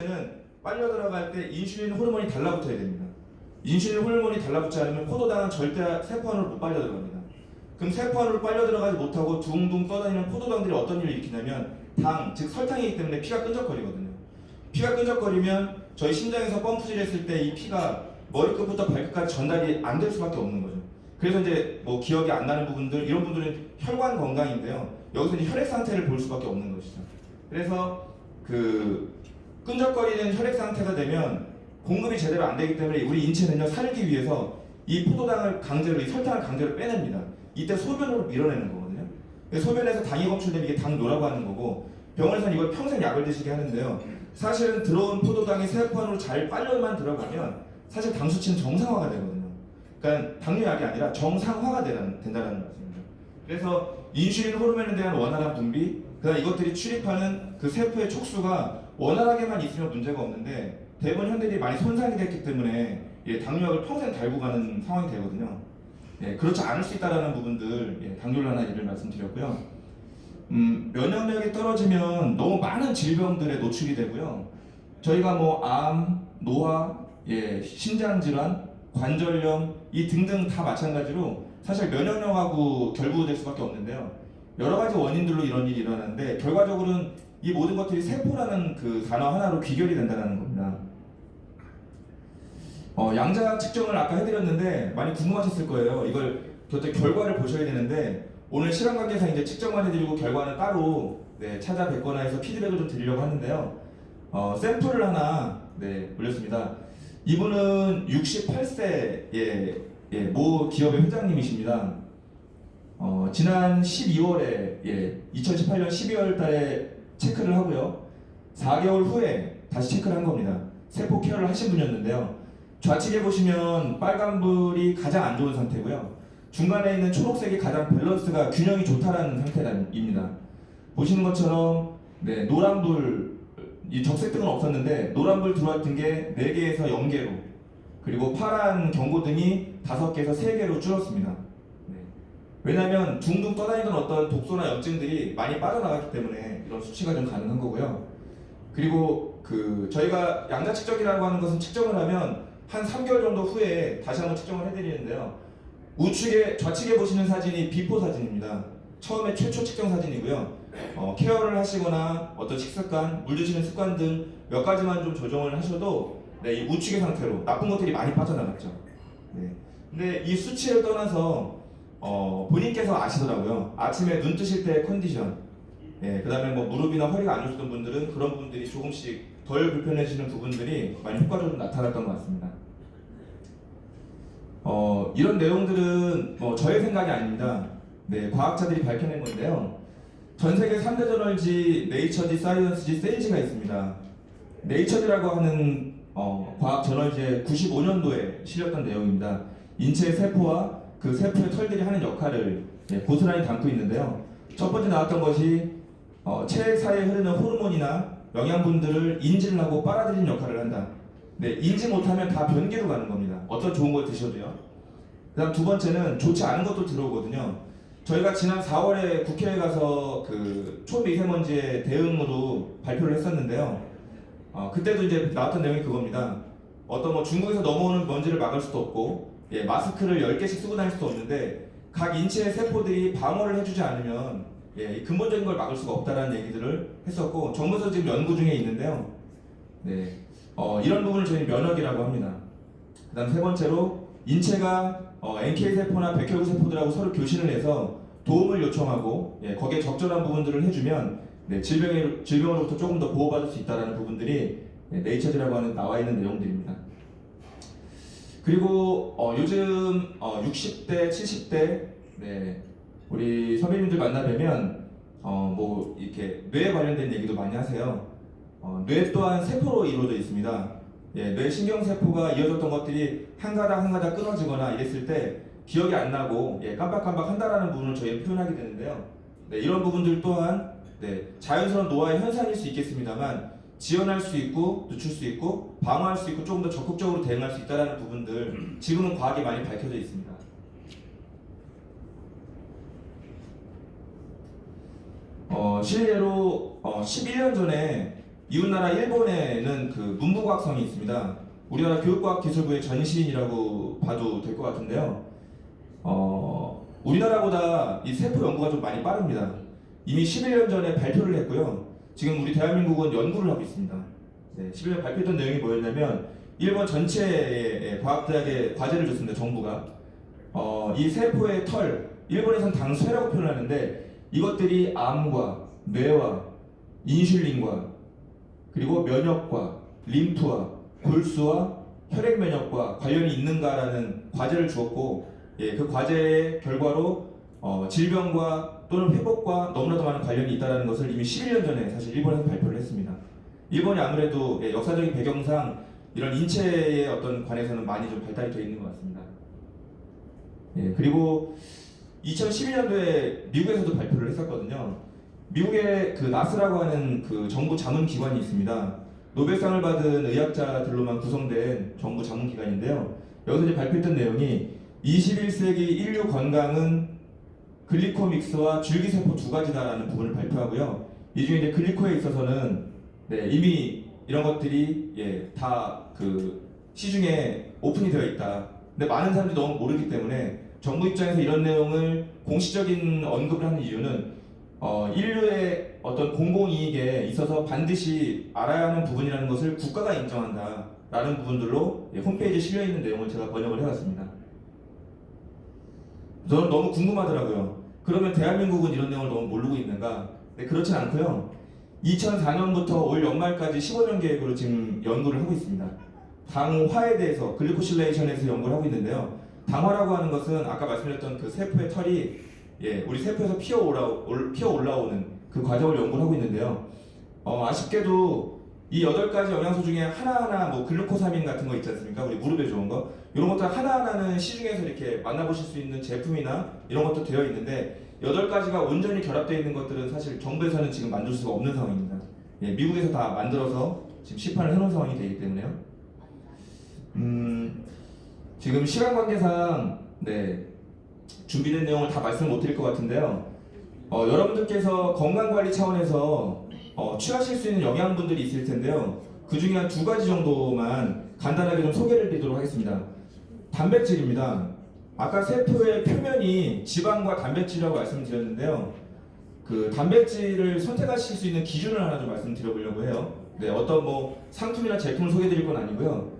는 빨려 들어갈 때 인슐린 호르몬이 달라붙어야 됩니다. 인슐린 호르몬이 달라붙지 않으면 포도당은 절대 세포 안으로 못 빨려 들어갑니다. 그럼 세포 안으로 빨려 들어가지 못하고 둥둥 떠다니는 포도당들이 어떤 일을 일으키냐면 당, 즉 설탕이기 때문에 피가 끈적거리거든요. 피가 끈적거리면 저희 심장에서 펌프질 했을 때 이 피가 머리끝부터 발끝까지 전달이 안 될 수밖에 없는 거죠. 그래서 이제 뭐 기억이 안 나는 부분들, 이런 분들은 혈관 건강인데요. 여기서 이제 혈액 상태를 볼 수밖에 없는 것이죠. 그래서 끈적거리는 혈액 상태가 되면 공급이 제대로 안 되기 때문에 우리 인체는요, 살기 위해서 이 포도당을 강제로, 이 설탕을 강제로 빼냅니다. 이때 소변으로 밀어내는 거거든요. 소변에서 당이 검출되면 이게 당뇨라고 하는 거고, 병원에서는 이걸 평생 약을 드시게 하는데요. 사실은 들어온 포도당이 세포 안으로 잘 빨려만 들어가면 사실 당 수치는 정상화가 되거든요. 그러니까 당뇨약이 아니라 정상화가 된다는 말씀입니다. 그래서 인슐린 호르몬에 대한 원활한 분비, 그다음 이것들이 출입하는 그 세포의 촉수가 원활하게만 있으면 문제가 없는데, 대부분 현대인이 많이 손상이 됐기 때문에 당뇨약을 평생 달고 가는 상황이 되거든요. 그렇지 않을 수 있다는 부분들, 당뇨를 하나 예를 말씀드렸고요. 면역력이 떨어지면 너무 많은 질병들에 노출이 되고요. 저희가 뭐 암, 노화, 신장질환, 관절염 이 등등 다 마찬가지로 사실 면역력하고 결부될 수밖에 없는데요. 여러 가지 원인들로 이런 일이 일어나는데, 결과적으로는 이 모든 것들이 세포라는 그 단어 하나로 귀결이 된다는 겁니다. 양자 측정을 아까 해드렸는데 많이 궁금하셨을 거예요. 이걸 도대체 결과를 보셔야 되는데, 오늘 시간 관계상 이제 측정만 해드리고 결과는 따로 찾아뵙거나 해서 피드백을 좀 드리려고 하는데요. 샘플을 하나 올렸습니다. 이분은 68세의 모 기업의 회장님이십니다. 지난 12월에 2018년 12월 달에 체크를 하고요. 4개월 후에 다시 체크를 한 겁니다. 세포 케어를 하신 분이었는데요. 좌측에 보시면 빨간불이 가장 안 좋은 상태고요. 중간에 있는 초록색이 가장 밸런스가 균형이 좋다라는 상태입니다. 보시는 것처럼 노란불, 이 적색등은 없었는데 노란불 들어왔던 게 4개에서 0개로, 그리고 파란 경고등이 5개에서 3개로 줄었습니다. 왜냐하면 둥둥 떠다니던 어떤 독소나 염증들이 많이 빠져나갔기 때문에 이런 수치가 좀 가능한 거고요. 그리고 저희가 양자 측정이라고 하는 것은 측정을 하면 한 3개월 정도 후에 다시 한번 측정을 해드리는데요. 좌측에 보시는 사진이 비포 사진입니다. 처음에 최초 측정 사진이고요. 케어를 하시거나 어떤 식습관, 물 드시는 습관 등 몇 가지만 좀 조정을 하셔도 이 우측의 상태로 나쁜 것들이 많이 빠져나갔죠. 근데 이 수치를 떠나서 본인께서 아시더라고요. 아침에 눈 뜨실 때 컨디션, 그 다음에 뭐 무릎이나 허리가 안 좋으셨던 분들은 그런 부분들이 조금씩 덜 불편해지는 부분들이 많이 효과적으로 나타났던 것 같습니다. 이런 내용들은 뭐 저의 생각이 아닙니다. 과학자들이 밝혀낸 건데요. 전 세계 3대 저널지 네이처지, 사이언스지, 세이지가 있습니다. 네이처지라고 하는 과학 저널지에 95년도에 실렸던 내용입니다. 인체의 세포와 그 세포의 털들이 하는 역할을 고스란히 담고 있는데요. 첫 번째 나왔던 것이 체액 사이에 흐르는 호르몬이나 영양분들을 인지를 하고 빨아들이는 역할을 한다. 인지 못하면 다 변기로 가는 겁니다. 어떤 좋은 걸 드셔도요. 그 다음 두 번째는 좋지 않은 것도 들어오거든요. 저희가 지난 4월에 국회에 가서 초미세먼지에 대응으로 발표를 했었는데요. 그때도 이제 나왔던 내용이 그겁니다. 어떤 뭐 중국에서 넘어오는 먼지를 막을 수도 없고, 마스크를 10개씩 쓰고 다닐 수도 없는데, 각 인체의 세포들이 방어를 해주지 않으면 근본적인 걸 막을 수가 없다라는 얘기들을 했었고, 정부에서 지금 연구 중에 있는데요. 이런 부분을 저희는 면역이라고 합니다. 그 다음 세 번째로, 인체가 NK세포나 백혈구 세포들하고 서로 교신을 해서 도움을 요청하고 거기에 적절한 부분들을 해주면 질병으로부터 조금 더 보호받을 수 있다는 부분들이 네이처지라고 하는 나와 있는 내용들입니다. 그리고 요즘 60대, 70대 우리 선배님들 만나뵈면 뭐 이렇게 뇌에 관련된 얘기도 많이 하세요. 뇌 또한 세포로 이루어져 있습니다. 뇌 신경세포가 이어졌던 것들이 한 가닥 끊어지거나 이랬을 때 기억이 안 나고 깜빡깜빡 한다라는 부분을 저희는 표현하게 되는데요. 이런 부분들 또한 자연스러운 노화의 현상일 수 있겠습니다만, 지원할 수 있고 늦출 수 있고 방어할 수 있고 조금 더 적극적으로 대응할 수 있다는 부분들, 지금은 과학이 많이 밝혀져 있습니다. 실례로 11년 전에 이웃나라 일본에는 그 문부과학성이 있습니다. 우리나라 교육과학기술부의 전신이라고 봐도 될 것 같은데요. 우리나라보다 이 세포 연구가 좀 많이 빠릅니다. 이미 11년 전에 발표를 했고요. 지금 우리 대한민국은 연구를 하고 있습니다. 네, 11년 발표했던 내용이 뭐였냐면 일본 전체의 과학대학에 과제를 줬습니다. 정부가 이 세포의 털, 일본에서는 당쇠라고 표현하는데 이것들이 암과 뇌와 인슐린과 그리고 면역과 림프와 골수와 혈액 면역과 관련이 있는가라는 과제를 주었고, 그 과제의 결과로 질병과 또는 회복과 너무나도 많은 관련이 있다는 것을 이미 11년 전에 사실 일본에서 발표를 했습니다. 일본이 아무래도 역사적인 배경상 이런 인체의 어떤 관해서는 많이 좀 발달이 되어 있는 것 같습니다. 그리고 2012년도에 미국에서도 발표를 했었거든요. 미국의 그 나스라고 하는 그 정부 자문 기관이 있습니다. 노벨상을 받은 의학자들로만 구성된 정부 자문 기관인데요. 여기서 이제 발표했던 내용이 21세기 인류 건강은 글리코믹스와 줄기세포 두 가지다라는 부분을 발표하고요. 이 중에 이제 글리코에 있어서는 이미 이런 것들이 다 그 시중에 오픈이 되어 있다. 근데 많은 사람들이 너무 모르기 때문에 정부 입장에서 이런 내용을 공식적인 언급을 하는 이유는 인류의 어떤 공공이익에 있어서 반드시 알아야 하는 부분이라는 것을 국가가 인정한다라는 부분들로 홈페이지에 실려있는 내용을 제가 번역을 해왔습니다. 저는 너무 궁금하더라고요. 그러면 대한민국은 이런 내용을 너무 모르고 있는가? 네, 그렇진 않고요. 2004년부터 올 연말까지 15년 계획으로 지금 연구를 하고 있습니다. 당화에 대해서 글리코실레이션에 대해서 연구를 하고 있는데요. 당화라고 하는 것은 아까 말씀드렸던 그 세포의 털이 우리 세포에서 피어 올라오는 그 과정을 연구를 하고 있는데요. 아쉽게도 이 8가지 영양소 중에 하나하나 뭐 글루코사민 같은 거 있지 않습니까? 우리 무릎에 좋은 거. 이런 것들 하나하나는 시중에서 이렇게 만나보실 수 있는 제품이나 이런 것도 되어 있는데 8가지가 온전히 결합되어 있는 것들은 사실 정부에서는 지금 만들 수가 없는 상황입니다. 미국에서 다 만들어서 지금 시판을 해놓은 상황이 되기 때문에요. 지금 시간 관계상 준비된 내용을 다 말씀을 못 드릴 것 같은데요. 여러분들께서 건강관리 차원에서 취하실 수 있는 영양분들이 있을 텐데요. 그 중에 한 2가지 정도만 간단하게 좀 소개를 드리도록 하겠습니다. 단백질입니다. 아까 세포의 표면이 지방과 단백질이라고 말씀드렸는데요. 그 단백질을 선택하실 수 있는 기준을 하나 좀 말씀드려보려고 해요. 어떤 뭐 상품이나 제품을 소개해드릴 건 아니고요.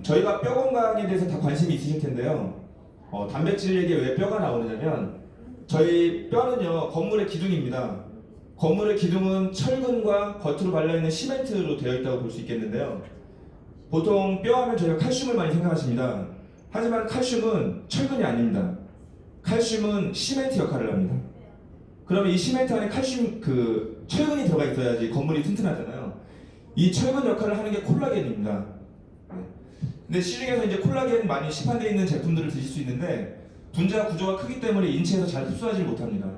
저희가 뼈 건강에 대해서 다 관심이 있으실 텐데요. 단백질 얘기에 왜 뼈가 나오느냐면 저희 뼈는요 건물의 기둥입니다. 건물의 기둥은 철근과 겉으로 발라있는 시멘트로 되어 있다고 볼 수 있겠는데요. 보통 뼈 하면 저희가 칼슘을 많이 생각하십니다. 하지만 칼슘은 철근이 아닙니다. 칼슘은 시멘트 역할을 합니다. 그러면 이 시멘트 안에 칼슘 그 철근이 들어가 있어야지 건물이 튼튼하잖아요. 이 철근 역할을 하는 게 콜라겐입니다. 근데 시중에서 이제 콜라겐 많이 시판되어 있는 제품들을 드실 수 있는데 분자 구조가 크기 때문에 인체에서 잘 흡수하지 못합니다.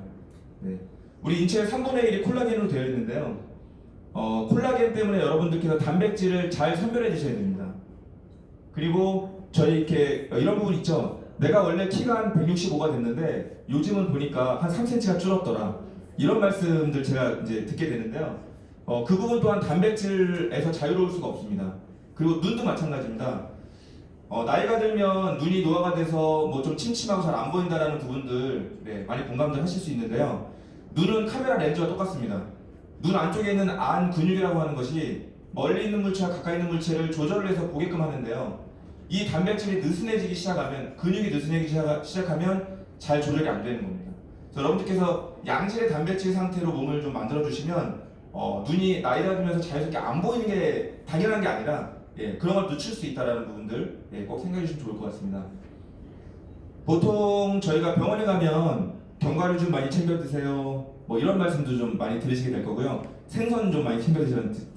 우리 인체의 3분의 1이 콜라겐으로 되어 있는데요. 콜라겐 때문에 여러분들께서 단백질을 잘 선별해 주셔야 됩니다. 그리고 저희 이렇게 이런 부분 있죠. 내가 원래 키가 한 165가 됐는데 요즘은 보니까 한 3cm가 줄었더라. 이런 말씀들 제가 이제 듣게 되는데요. 그 부분 또한 단백질에서 자유로울 수가 없습니다. 그리고 눈도 마찬가지입니다. 나이가 들면 눈이 노화가 돼서 뭐 좀 침침하고 잘 안 보인다라는 부분들 많이 공감들 하실 수 있는데요. 눈은 카메라 렌즈와 똑같습니다. 눈 안쪽에 있는 안 근육이라고 하는 것이 멀리 있는 물체와 가까이 있는 물체를 조절을 해서 보게끔 하는데요. 이 단백질이 느슨해지기 시작하면 근육이 느슨해지기 시작하면 잘 조절이 안 되는 겁니다. 그래서 여러분들께서 양질의 단백질 상태로 몸을 좀 만들어 주시면 눈이 나이가 들면서 자연스럽게 안 보이는 게 당연한 게 아니라 그런 걸 늦출 수 있다는 부분들 꼭 생각해 주시면 좋을 것 같습니다. 보통 저희가 병원에 가면 견과류 좀 많이 챙겨 드세요. 뭐 이런 말씀도 좀 많이 들으시게 될 거고요. 생선 좀 많이 챙겨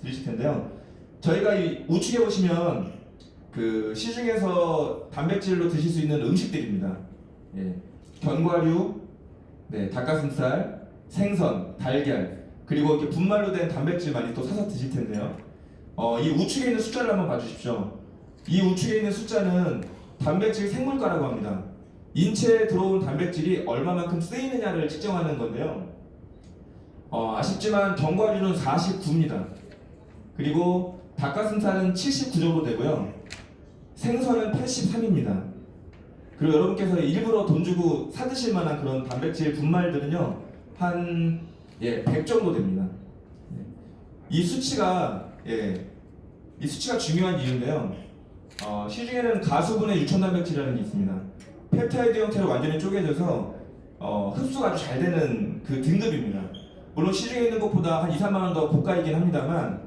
드실 텐데요. 저희가 이 우측에 보시면 그 시중에서 단백질로 드실 수 있는 음식들입니다. 견과류, 닭가슴살, 생선, 달걀, 그리고 이렇게 분말로 된 단백질 많이 또 사서 드실 텐데요. 이 우측에 있는 숫자를 한번 봐주십시오. 이 우측에 있는 숫자는 단백질 생물가라고 합니다. 인체에 들어온 단백질이 얼마만큼 쓰이느냐를 측정하는 건데요. 아쉽지만 견과류는 49입니다. 그리고 닭가슴살은 79 정도 되고요. 생선은 83입니다. 그리고 여러분께서 일부러 돈 주고 사드실 만한 그런 단백질 분말들은요, 한 100 정도 됩니다. 이 수치가 중요한 이유인데요. 시중에는 가수분해 유천 단백질이라는 게 있습니다. 펩타이드 형태로 완전히 쪼개져서 흡수가 아주 잘 되는 그 등급입니다. 물론 시중에 있는 것보다 한 2, 3만 원 더 고가이긴 합니다만,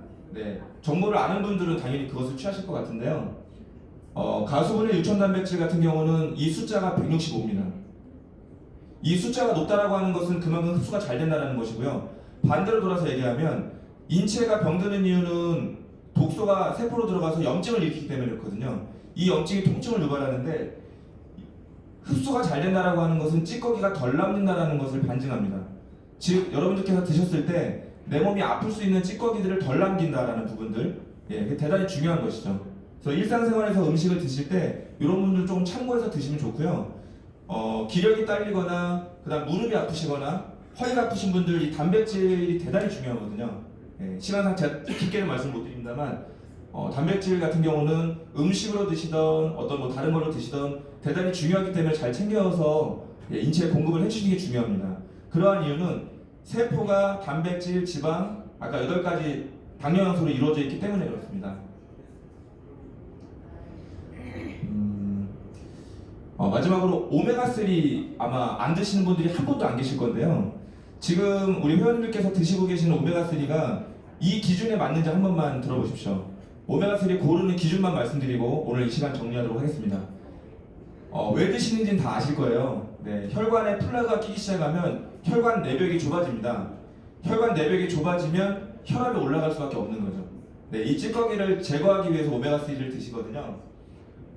정보를 아는 분들은 당연히 그것을 취하실 것 같은데요. 가수분해 유천 단백질 같은 경우는 이 숫자가 165입니다. 이 숫자가 높다라고 하는 것은 그만큼 흡수가 잘 된다는 것이고요. 반대로 돌아서 얘기하면 인체가 병드는 이유는 독소가 세포로 들어가서 염증을 일으키기 때문에 그렇거든요. 이 염증이 통증을 유발하는데 흡수가 잘 된다라고 하는 것은 찌꺼기가 덜 남는다라는 것을 반증합니다. 즉 여러분들께서 드셨을 때 내 몸이 아플 수 있는 찌꺼기들을 덜 남긴다라는 부분들, 그게 대단히 중요한 것이죠. 그래서 일상생활에서 음식을 드실 때 이런 분들 조금 참고해서 드시면 좋고요. 기력이 딸리거나 그다음 무릎이 아프시거나 허리가 아프신 분들 이 단백질이 대단히 중요하거든요. 시간상 제가 깊게는 말씀 못 드립니다만 단백질 같은 경우는 음식으로 드시던 어떤 뭐 다른 걸로 드시던 대단히 중요하기 때문에 잘 챙겨서 인체에 공급을 해주시는 게 중요합니다. 그러한 이유는 세포가 단백질, 지방, 아까 8가지 당뇨양소로 이루어져 있기 때문에 그렇습니다. 마지막으로 오메가3 아마 안 드시는 분들이 한 분도 안 계실 건데요. 지금 우리 회원님들께서 드시고 계시는 오메가3가 이 기준에 맞는지 한 번만 들어보십시오. 오메가3 고르는 기준만 말씀드리고 오늘 이 시간 정리하도록 하겠습니다. 왜 드시는지는 다 아실 거예요. 혈관에 플라그가 끼기 시작하면 혈관 내벽이 좁아집니다. 혈관 내벽이 좁아지면 혈압이 올라갈 수밖에 없는 거죠. 이 찌꺼기를 제거하기 위해서 오메가3를 드시거든요.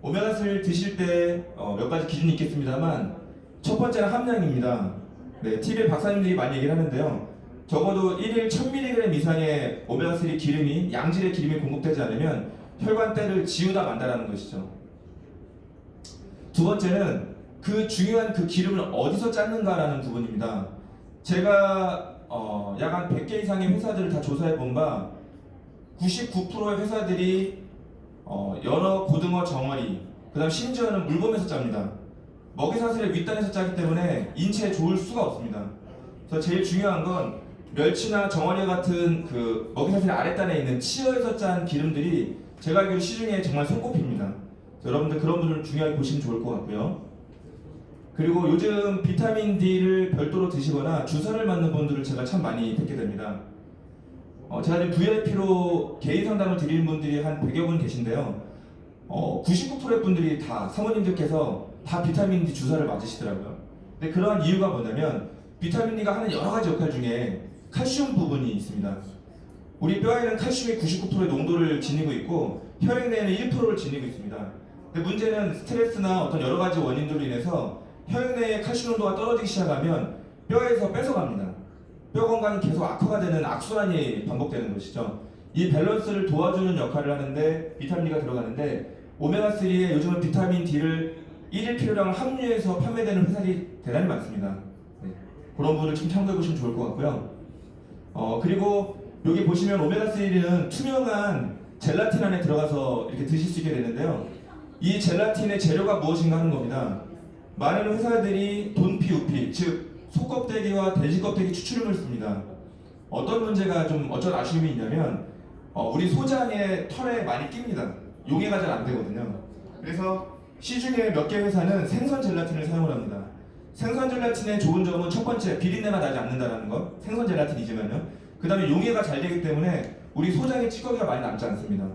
오메가3를 드실 때 몇 가지 기준이 있겠습니다만 첫 번째는 함량입니다. TV에 박사님들이 많이 얘기를 하는데요. 적어도 1일 1000mg 이상의 오메가3 기름이 양질의 기름이 공급되지 않으면 혈관대를 지우다 만다라는 것이죠. 두 번째는 그 중요한 그 기름을 어디서 짰는가라는 부분입니다. 제가 약 한 100개 이상의 회사들을 다 조사해 본 바 99%의 회사들이 연어, 고등어, 정어리, 그 다음 심지어는 물범에서 짭니다. 먹이사슬의 윗단에서 짜기 때문에 인체에 좋을 수가 없습니다. 그래서 제일 중요한 건 멸치나 정어리 같은 그 먹이사슬의 아랫단에 있는 치어에서 짠 기름들이 제가 알기로 시중에 정말 손꼽힙니다. 여러분들 그런 분들은 중요하게 보시면 좋을 것 같고요. 그리고 요즘 비타민 D를 별도로 드시거나 주사를 맞는 분들을 제가 참 많이 뵙게 됩니다. 제가 지금 VIP로 개인 상담을 드리는 분들이 한 100여 분 계신데요. 99%의 분들이 다 사모님들께서 다 비타민 D 주사를 맞으시더라고요. 근데 그러한 이유가 뭐냐면 비타민 D가 하는 여러 가지 역할 중에 칼슘 부분이 있습니다. 우리 뼈에는 칼슘이 99%의 농도를 지니고 있고 혈액 내에는 1%를 지니고 있습니다. 근데 문제는 스트레스나 어떤 여러 가지 원인들로 인해서 혈액 내의 칼슘 농도가 떨어지기 시작하면 뼈에서 뺏어갑니다. 뼈 건강이 계속 악화가 되는 악순환이 반복되는 것이죠. 이 밸런스를 도와주는 역할을 하는데 비타민 D가 들어가는데 오메가3에 요즘은 비타민 D를 1일 필요량을 함유해서 판매되는 회사들이 대단히 많습니다. 그런 부분을 좀 참고해 보시면 좋을 것 같고요. 그리고 여기 보시면 오메가3는 투명한 젤라틴 안에 들어가서 이렇게 드실 수 있게 되는데요. 이 젤라틴의 재료가 무엇인가 하는 겁니다. 많은 회사들이 돈피, 우피, 즉 소껍데기와 돼지 껍데기 추출물을 씁니다. 어떤 문제가 좀 어쩔 아쉬움이 있냐면 우리 소장의 털에 많이 낍니다. 용해가 잘 안 되거든요. 그래서 시중에 몇 개 회사는 생선 젤라틴을 사용을 합니다. 생선 젤라틴의 좋은 점은 첫 번째 비린내가 나지 않는다는 것, 생선 젤라틴이지만요. 그 다음에 용해가 잘 되기 때문에 우리 소장의 찌꺼기가 많이 남지 않습니다.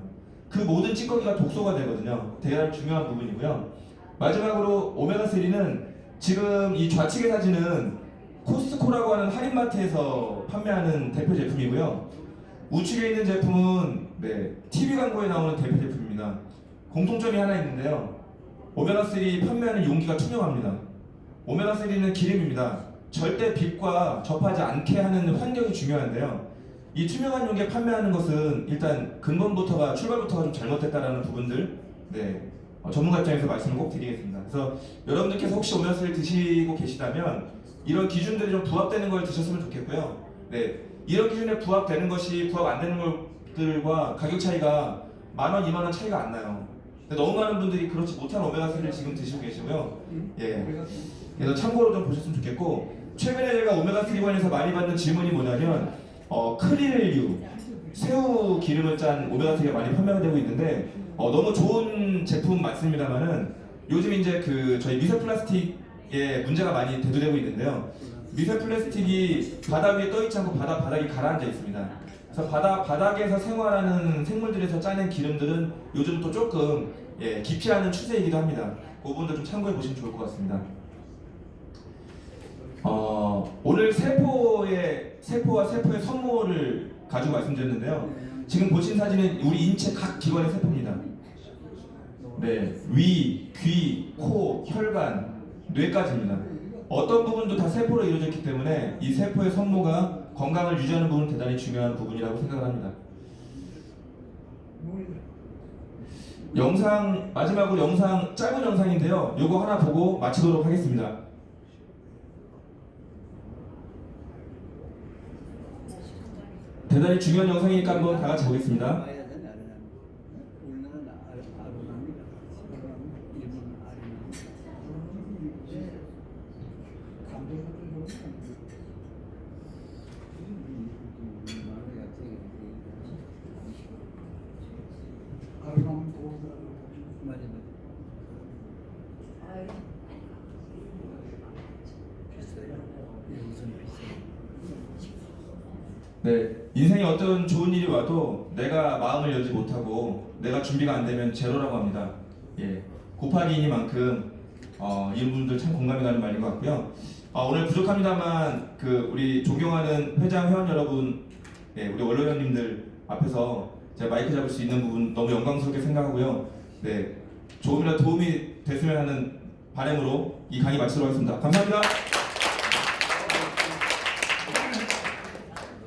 그 모든 찌꺼기가 독소가 되거든요. 대단히 중요한 부분이고요. 마지막으로 오메가3는 지금 이 좌측의 사진은 코스트코라고 하는 할인마트에서 판매하는 대표 제품이고요. 우측에 있는 제품은 TV 광고에 나오는 대표 제품입니다. 공통점이 하나 있는데요. 오메가3 판매하는 용기가 투명합니다. 오메가3는 기름입니다. 절대 빛과 접하지 않게 하는 환경이 중요한데요. 이 투명한 용기에 판매하는 것은 일단 근본부터가 출발부터가 좀 잘못됐다라는 부분들 전문가 입장에서 말씀을 꼭 드리겠습니다. 그래서 여러분들께서 혹시 오메가3를 드시고 계시다면 이런 기준들이 좀 부합되는 걸 드셨으면 좋겠고요. 네, 이런 기준에 부합되는 것이 부합 안 되는 것들과 가격 차이가 10,000원, 20,000원 차이가 안 나요. 근데 너무 많은 분들이 그렇지 못한 오메가3를 지금 드시고 계시고요. 예, 그래서 참고로 좀 보셨으면 좋겠고, 최근에 제가 오메가3 관련해서 많이 받는 질문이 뭐냐면 크릴류, 새우 기름을 짠 오메가3가 많이 판매가 되고 있는데 너무 좋은 제품 많습니다만은 요즘 이제 그 저희 미세 플라스틱에 문제가 많이 대두되고 있는데요. 미세 플라스틱이 바다 위에 떠 있지 않고 바닥이 가라앉아 있습니다. 그래서 바닥에서 생활하는 생물들에서 짜낸 기름들은 요즘 또 조금 기피하는 추세이기도 합니다. 그 부분도 좀 참고해 보시면 좋을 것 같습니다. 오늘 세포와 세포의 선모를 가지고 말씀드렸는데요. 지금 보신 사진은 우리 인체 각 기관의 세포입니다. 네, 위, 귀, 코, 혈관, 뇌까지입니다. 어떤 부분도 다 세포로 이루어져 있기 때문에 이 세포의 선모가 건강을 유지하는 부분은 대단히 중요한 부분이라고 생각을 합니다. 마지막으로 짧은 영상인데요. 요거 하나 보고 마치도록 하겠습니다. 대단히 중요한 영상이니까 한번 다 같이 보겠습니다. 네, 인생에 어떤 좋은 일이 와도 내가 마음을 열지 못하고 내가 준비가 안 되면 제로라고 합니다. 예, 곱하기 2니만큼 이런 분들 참 공감이 가는 말인 것 같고요. 오늘 부족합니다만 우리 존경하는 회장 회원 여러분, 우리 원로원님들 앞에서 제가 마이크 잡을 수 있는 부분 너무 영광스럽게 생각하고요. 네, 조금이라도 도움이 됐으면 하는 바람으로 이 강의 마치도록 하겠습니다. 감사합니다.